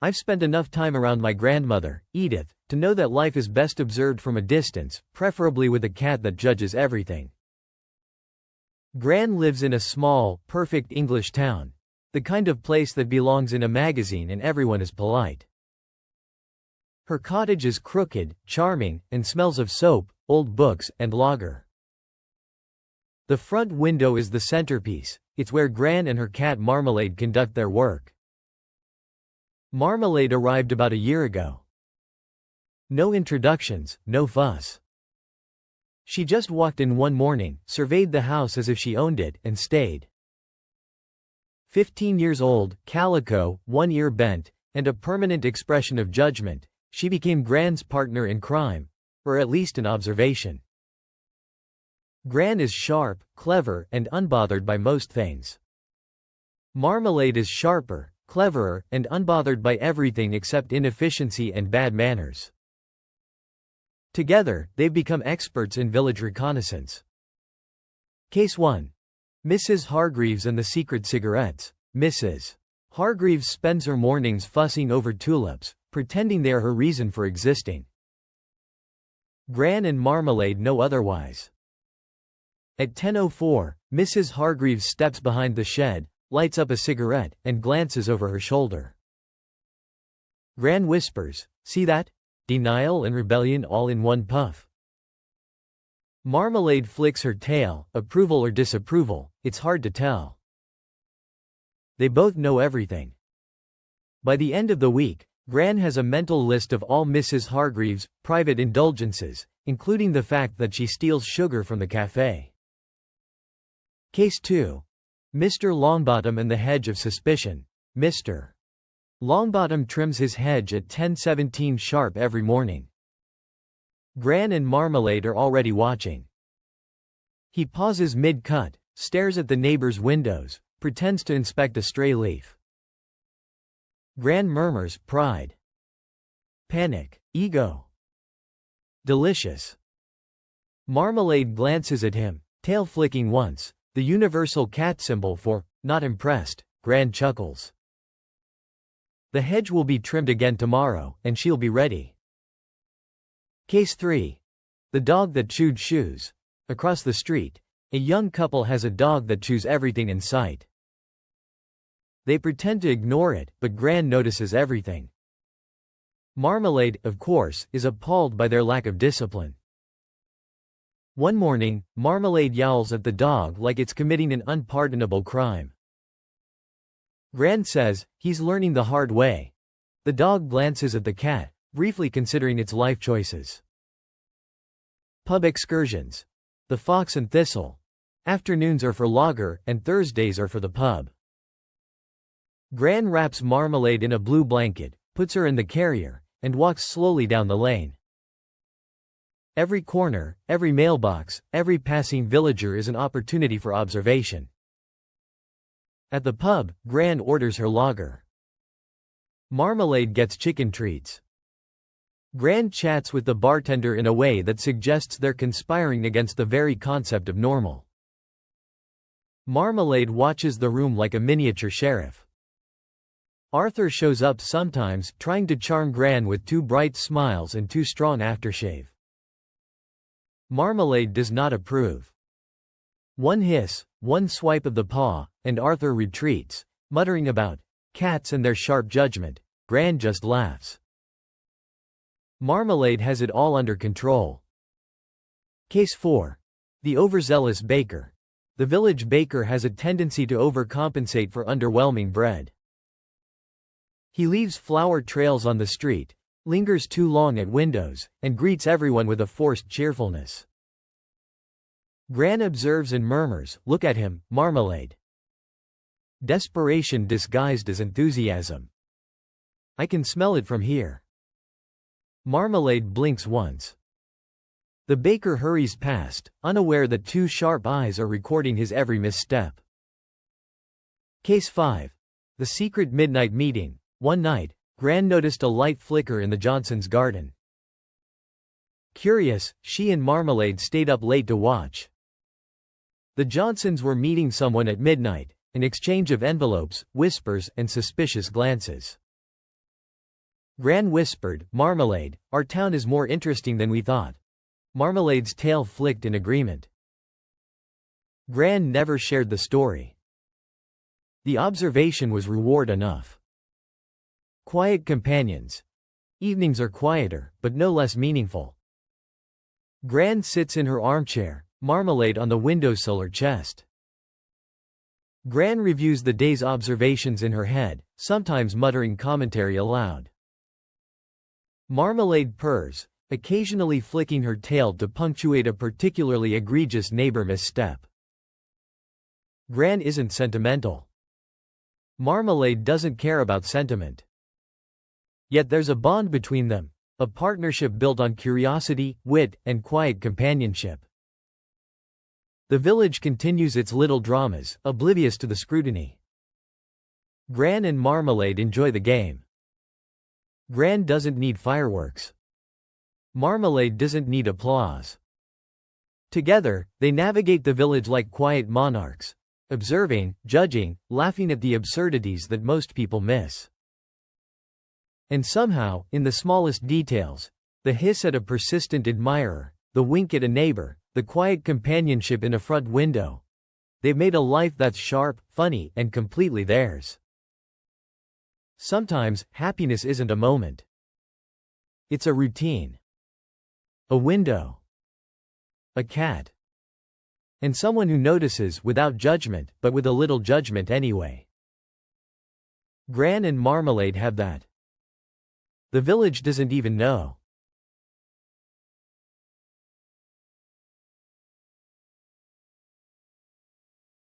I've spent enough time around my grandmother, Edith, to know that life is best observed from a distance, preferably with a cat that judges everything. Gran lives in a small, perfect English town. The kind of place that belongs in a magazine and everyone is polite. Her cottage is crooked, charming, and smells of soap, old books, and lager. The front window is the centerpiece. It's where Gran and her cat Marmalade conduct their work. Marmalade arrived about a year ago. No introductions, no fuss. She just walked in one morning, surveyed the house as if she owned it, and stayed. 15 years old, calico, one ear bent, and a permanent expression of judgment, she became Gran's partner in crime, or at least in observation. Gran is sharp, clever, and unbothered by most things. Marmalade is sharper, cleverer, and unbothered by everything except inefficiency and bad manners. Together, they've become experts in village reconnaissance. Case 1. Mrs. Hargreaves and the Secret Cigarettes. Mrs. Hargreaves spends her mornings fussing over tulips, pretending they are her reason for existing. Gran and Marmalade know otherwise. At 10:04, Mrs. Hargreaves steps behind the shed, lights up a cigarette, and glances over her shoulder. Gran whispers, "See that? Denial and rebellion all in one puff." Marmalade flicks her tail, approval or disapproval, it's hard to tell. They both know everything. By the end of the week, Gran has a mental list of all Mrs. Hargreaves' private indulgences, including the fact that she steals sugar from the cafe. Case 2. Mr. Longbottom and the Hedge of Suspicion. Mr. Longbottom trims his hedge at 10:17 sharp every morning. Gran and Marmalade are already watching. He pauses mid-cut, stares at the neighbor's windows, pretends to inspect a stray leaf. Gran murmurs, pride. Panic. Ego. Delicious. Marmalade glances at him, tail flicking once, the universal cat symbol for, not impressed. Gran chuckles. The hedge will be trimmed again tomorrow, and she'll be ready. Case 3. The Dog That Chewed Shoes. Across the street, a young couple has a dog that chews everything in sight. They pretend to ignore it, but Gran notices everything. Marmalade, of course, is appalled by their lack of discipline. One morning, Marmalade yowls at the dog like it's committing an unpardonable crime. Gran says, he's learning the hard way. The dog glances at the cat, briefly considering its life choices. Pub excursions. The Fox and Thistle. Afternoons are for lager, and Thursdays are for the pub. Gran wraps Marmalade in a blue blanket, puts her in the carrier, and walks slowly down the lane. Every corner, every mailbox, every passing villager is an opportunity for observation. At the pub, Gran orders her lager. Marmalade gets chicken treats. Gran chats with the bartender in a way that suggests they're conspiring against the very concept of normal. Marmalade watches the room like a miniature sheriff. Arthur shows up sometimes, trying to charm Gran with too bright smiles and too strong aftershave. Marmalade does not approve. One hiss, one swipe of the paw, and Arthur retreats, muttering about cats and their sharp judgment. Gran just laughs. Marmalade has it all under control. Case 4. The Overzealous Baker. The village baker has a tendency to overcompensate for underwhelming bread. He leaves flour trails on the street, lingers too long at windows, and greets everyone with a forced cheerfulness. Gran observes and murmurs, "Look at him, Marmalade." Desperation disguised as enthusiasm. "I can smell it from here." Marmalade blinks once. The baker hurries past, unaware that two sharp eyes are recording his every misstep. Case 5. The Secret Midnight Meeting. One night, Gran noticed a light flicker in the Johnsons' garden. Curious, she and Marmalade stayed up late to watch. The Johnsons were meeting someone at midnight, an exchange of envelopes, whispers, and suspicious glances. Gran whispered, "Marmalade, our town is more interesting than we thought." Marmalade's tail flicked in agreement. Gran never shared the story. The observation was reward enough. Quiet companions. Evenings are quieter, but no less meaningful. Gran sits in her armchair, Marmalade on the windowsill or chest. Gran reviews the day's observations in her head, sometimes muttering commentary aloud. Marmalade purrs, occasionally flicking her tail to punctuate a particularly egregious neighbor misstep. Gran isn't sentimental. Marmalade doesn't care about sentiment. Yet there's a bond between them, a partnership built on curiosity, wit, and quiet companionship. The village continues its little dramas, oblivious to the scrutiny. Gran and Marmalade enjoy the game. Gran doesn't need fireworks. Marmalade doesn't need applause. Together, they navigate the village like quiet monarchs, observing, judging, laughing at the absurdities that most people miss. And somehow, in the smallest details, the hiss at a persistent admirer, the wink at a neighbor, the quiet companionship in a front window, they've made a life that's sharp, funny, and completely theirs. Sometimes, happiness isn't a moment. It's a routine. A window. A cat. And someone who notices without judgment, but with a little judgment anyway. Gran and Marmalade have that. The village doesn't even know.